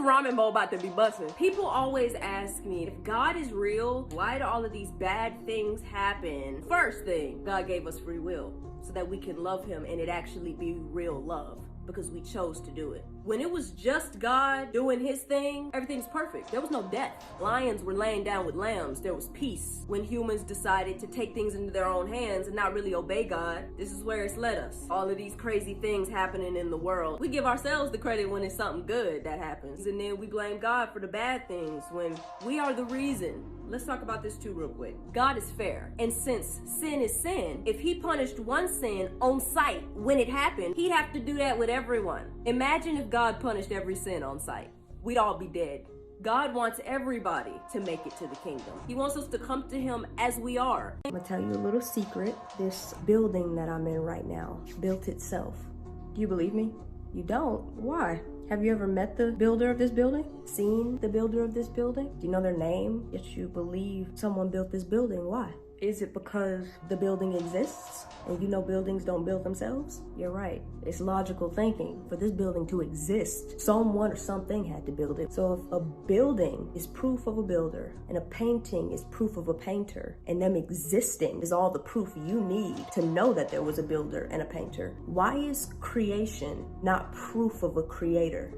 ramen bowl about to be busting. People always ask me, if God is real, why do all of these bad things happen? First thing, God gave us free will so that we can love him and it actually be real love, because we chose to do it. When it was just God doing his thing, everything's perfect. There was no death. Lions were laying down with lambs. There was peace. When humans decided to take things into their own hands and not really obey God, this is where it's led us. All of these crazy things happening in the world. We give ourselves the credit when it's something good that happens, and then we blame God for the bad things when we are the reason. Let's talk about this too real quick. God is fair, and since sin is sin, if he punished one sin on sight when it happened, he'd have to do that with everyone. Imagine if God punished every sin on sight. We'd all be dead. God wants everybody to make it to the kingdom. He wants us to come to him as we are. I'm gonna tell you a little secret. This building that I'm in right now built itself. Do you believe me? You don't? Why? Have you ever met the builder of this building? Seen the builder of this building? Do you know their name? Yet you believe someone built this building. Why? Is it because the building exists and you know buildings don't build themselves? You're right. It's logical thinking. For this building to exist, someone or something had to build it. So if a building is proof of a builder and a painting is proof of a painter, and them existing is all the proof you need to know that there was a builder and a painter, why is creation not proof of a creator?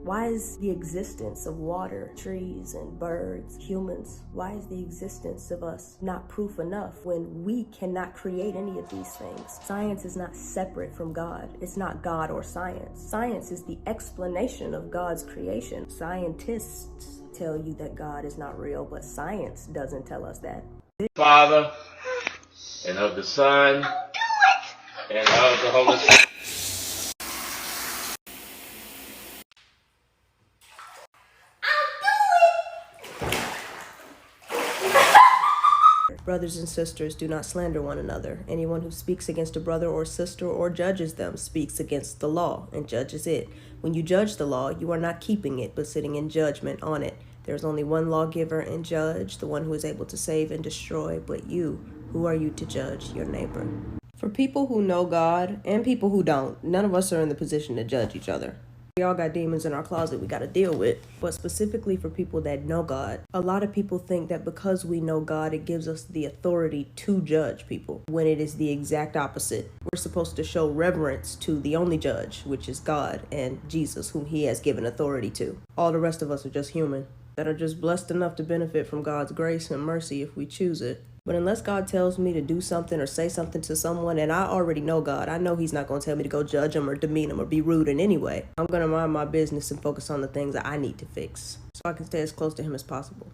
Why is the existence of water, trees, and birds, humans, why is the existence of us not proof enough when we cannot create any of these things? Science is not separate from God. It's not God or science. Science is the explanation of God's creation. Scientists tell you that God is not real, but science doesn't tell us that. Father, and of the Son, and of the Holy Spirit. Brothers and sisters, do not slander one another. Anyone who speaks against a brother or sister or judges them speaks against the law and judges it. When you judge the law, you are not keeping it, but sitting in judgment on it. There is only one lawgiver and judge, the one who is able to save and destroy. But you, who are you to judge your neighbor? For people who know God and people who don't, none of us are in the position to judge each other. We all got demons in our closet we got to deal with. But specifically for people that know God, a lot of people think that because we know God, it gives us the authority to judge people, when it is the exact opposite. We're supposed to show reverence to the only judge, which is God and Jesus, whom he has given authority to. All the rest of us are just human, that are just blessed enough to benefit from God's grace and mercy if we choose it. But unless God tells me to do something or say something to someone, and I already know God, I know he's not going to tell me to go judge him or demean him or be rude in any way. I'm going to mind my business and focus on the things that I need to fix so I can stay as close to him as possible.